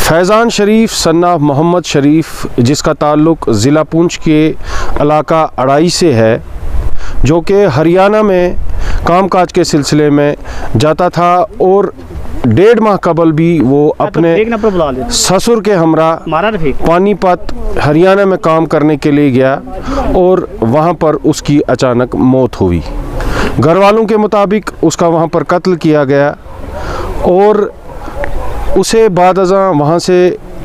फैज़ान शरीफ सन्ना मोहम्मद शरीफ, जिसका ताल्लुक़ ज़िला पुंछ के इलाका अड़ाई से है, जो कि हरियाणा में कामकाज के सिलसिले में जाता था और 1.5 माह कबल भी वो अपने ससुर के हमरा पानीपत हरियाणा में काम करने के लिए गया और वहाँ पर उसकी अचानक मौत हुई। घर वालों के मुताबिक उसका वहाँ पर कत्ल किया गया और उसे बाद अज़ां वहाँ से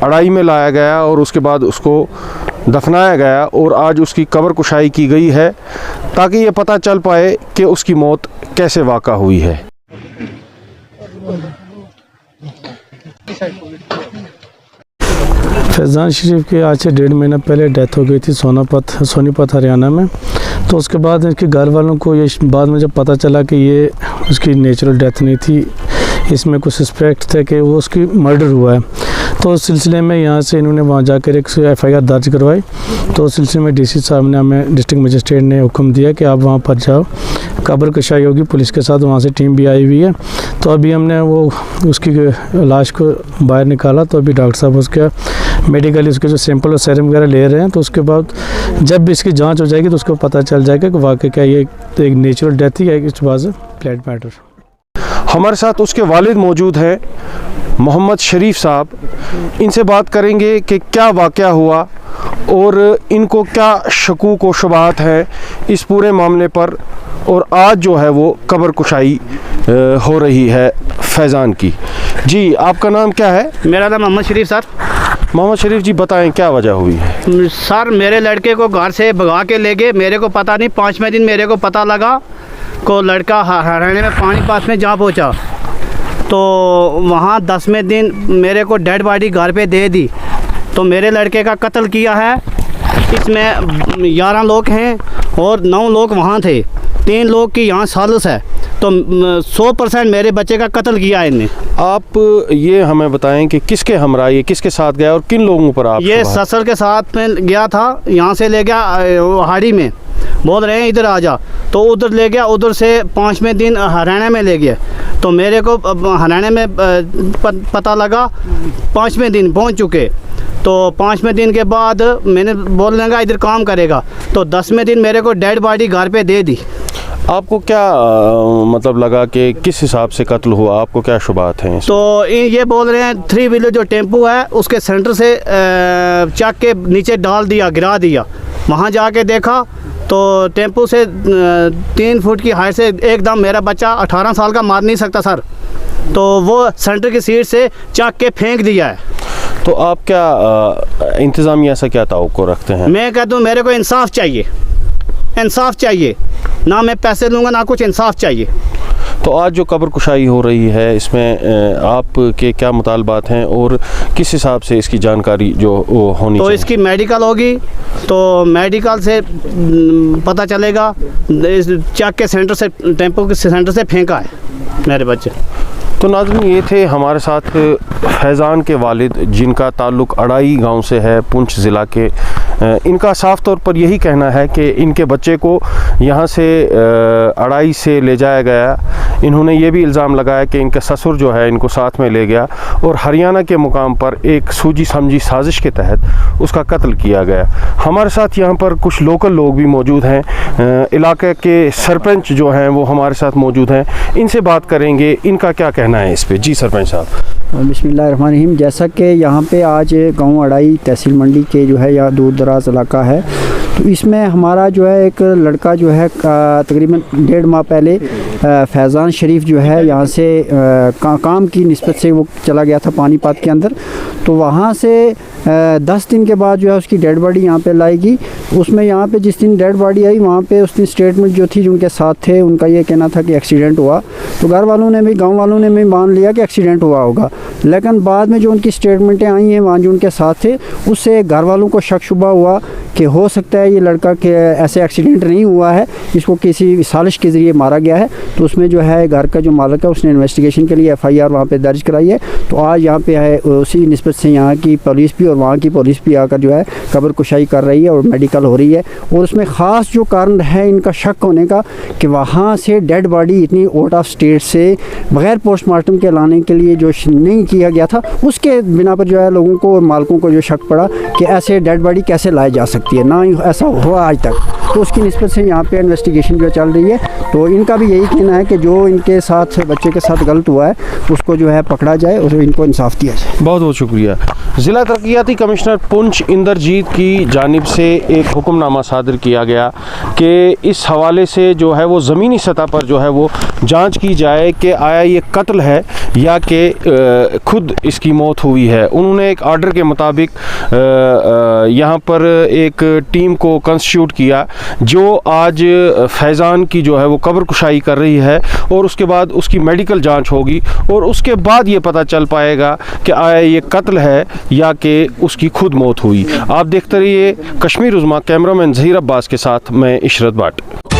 अड़ाई में लाया गया और उसके बाद उसको दफनाया गया और आज उसकी कब्र कुशाई की गई है ताकि ये पता चल पाए कि उसकी मौत कैसे वाक़ा हुई है। फैज़ान शरीफ की आज से 1.5 महीना पहले डेथ हो गई थी सोनीपत हरियाणा में। तो उसके बाद इसके घर वालों को ये बाद में जब पता चला कि ये उसकी नेचुरल डेथ नहीं थी, इसमें कुछ सस्पेक्ट थे कि वो उसकी मर्डर हुआ है, तो उस सिलसिले में यहाँ से इन्होंने वहाँ जाकर एक FIR दर्ज करवाई। तो उस सिलसिले में DC साहब ने हमें डिस्ट्रिक्ट मजिस्ट्रेट ने हुक्म दिया कि आप वहाँ पर जाओ, कब्र कशाई होगी, पुलिस के साथ वहाँ से टीम भी आई हुई है। तो अभी हमने वो उसकी लाश को बाहर निकाला, तो अभी डॉक्टर साहब उसका मेडिकली उसके जो सैंपल और सेरम वगैरह ले रहे हैं। तो उसके बाद जब भी इसकी जाँच हो जाएगी तो उसको पता चल जाएगा कि वाकई क्या ये एक नेचुरल डेथ ही है, it was a planned matter. हमारे साथ उसके वालिद मौजूद हैं, मोहम्मद शरीफ साहब। इनसे बात करेंगे कि क्या वाक़या हुआ और इनको क्या शकूक व शुबहात हैं इस पूरे मामले पर, और आज जो है वो कब्र कुशाई हो रही है फैज़ान की। जी, आपका नाम क्या है? मेरा नाम मोहम्मद शरीफ सर। मोहम्मद शरीफ जी, बताएं क्या वजह हुई है? सर, मेरे लड़के को घर से भगा के ले गए, मेरे को पता नहीं। 5वें दिन मेरे को पता लगा को लड़का हरियाणा में पानीपत में जा पहुंचा, तो वहाँ 10वें दिन मेरे को डेड बॉडी घर पे दे दी। तो मेरे लड़के का कत्ल किया है, इसमें 11 लोग हैं और 9 लोग वहाँ थे, 3 लोग की यहाँ सालिस है। तो 100% मेरे बच्चे का कत्ल किया है इन्हें। आप ये हमें बताएं कि किसके हमरा, ये किसके साथ गया और किन लोगों पर आप? ये ससुर के साथ में गया था, यहाँ से ले गया हाड़ी में, बोल रहे हैं इधर आ जा, तो उधर ले गया, उधर से 5वें दिन हरियाणा में ले गया। तो मेरे को हरियाणा में पता लगा 5वें दिन पहुंच चुके। तो 5वें दिन के बाद मैंने बोल लगा इधर काम करेगा, तो 10वें दिन मेरे को डेड बॉडी घर पे दे दी। आपको क्या मतलब लगा कि किस हिसाब से कत्ल हुआ, आपको क्या शुबात हैं? तो ये बोल रहे हैं 3 व्हीलर जो टेम्पो है उसके सेंटर से चक के नीचे डाल दिया, गिरा दिया। वहाँ जाके देखा तो टेम्पो से 3 फुट की हाइट से एकदम मेरा बच्चा 18 साल का मार नहीं सकता सर, तो वो सेंटर की सीट से चक के फेंक दिया है। तो आप क्या इंतज़ामिया से क्या तवक्को रखते हैं? मैं कहता हूँ मेरे को इंसाफ चाहिए, इंसाफ चाहिए, ना मैं पैसे लूँगा ना कुछ, इंसाफ चाहिए। तो आज जो कब्र कुशाई हो रही है इसमें आपके क्या मुतालबात हैं और किस हिसाब से इसकी जानकारी जो होनी तो चाहिए? इसकी मेडिकल होगी, तो मेडिकल से पता चलेगा। इस चक के सेंटर से, टेम्पो के सेंटर से फेंका है मेरे बच्चे। तो नाज़रीन, ये थे हमारे साथ फैज़ान के वालिद, जिनका ताल्लुक़ अड़ाई गांव से है, पुंछ ज़िला के। इनका साफ़ तौर पर यही कहना है कि इनके बच्चे को यहाँ से अड़ाई से ले जाया गया। इन्होंने ये भी इल्ज़ाम लगाया कि इनका ससुर जो है इनको साथ में ले गया और हरियाणा के मुकाम पर एक सूझी समझी साजिश के तहत उसका कत्ल किया गया। हमारे साथ यहाँ पर कुछ लोकल लोग भी मौजूद हैं, इलाके के सरपंच जो हैं वो हमारे साथ मौजूद हैं। इनसे बात करेंगे, इनका क्या कहना है इस पे। जी सरपंच साहब। बिस्मिल्लाहिर्रहमानिर्रहीम। जैसा कि यहाँ पे आज गांव अड़ाई तहसील मंडी के जो है, यहाँ दूर दराज इलाका है, तो इसमें हमारा जो है एक लड़का जो है तकरीबन 1.5 माह पहले फैज़ान शरीफ जो है यहाँ से काम की निस्बत से वो चला गया था पानीपत के अंदर। तो वहाँ से 10 दिन के बाद जो है उसकी डेड बॉडी यहाँ पे लाएगी। उसमें यहाँ पे जिस दिन डेड बॉडी आई वहाँ पे उस दिन स्टेटमेंट जो थी, जो उनके साथ थे, उनका ये कहना था कि एक्सीडेंट हुआ। तो घर वालों ने भी, गांव वालों ने भी मान लिया कि एक्सीडेंट हुआ होगा, लेकिन बाद में जो उनकी स्टेटमेंटें आई हैं वहाँ जो उनके साथ थे, उससे घर वालों को शक शुबा हुआ कि हो सकता है ये लड़का के ऐसे एक्सीडेंट नहीं हुआ है, इसको किसी साजिश के ज़रिए मारा गया है। तो उसमें जो है घर का जो मालिक है उसने इन्वेस्टिगेशन के लिए FIR वहाँ पे दर्ज कराई है। तो आज यहाँ पे है उसी निस्बत से यहाँ की पुलिस भी और वहाँ की पुलिस भी आकर जो है कब्र कुशाई कर रही है और मेडिकल हो रही है। और उसमें ख़ास जो कारण है इनका शक होने का कि वहाँ से डेड बॉडी इतनी आउट ऑफ स्टेट से बग़ैर पोस्टमार्टम के लाने के लिए जो नहीं किया गया था, उसके बिना पर जो है लोगों को और मालकों को जो शक पड़ा कि ऐसे डेड बॉडी कैसे लाई जा सकती है, ना ऐसा हुआ आज तक। तो उसकी निस्बत से यहाँ पे इन्वेस्टिगेशन जो चल रही है। तो इनका भी यही कहना है कि जो इनके साथ बच्चे के साथ गलत हुआ है उसको जो है पकड़ा जाए और इनको इंसाफ दिया जाए। बहुत बहुत शुक्रिया। ज़िला तरक्याती कमिश्नर पुंछ इंदरजीत की जानिब से एक हुक्मनामा सादर किया गया कि इस हवाले से जो है वो ज़मीनी सतह पर जो है वो जांच की जाए कि आया ये कत्ल है या कि खुद इसकी मौत हुई है। उन्होंने एक आर्डर के मुताबिक यहाँ पर एक टीम को कंस्टिट्यूट किया जो आज फैज़ान की जो है वो कब्र कुशाई कर रही है और उसके बाद उसकी मेडिकल जांच होगी और उसके बाद ये पता चल पाएगा कि आया ये कत्ल है या कि उसकी खुद मौत हुई। आप देखते रहिए कश्मीर उज़्मा। कैमरामैन ज़हीर अब्बास के साथ मैं इशरत भट्ट।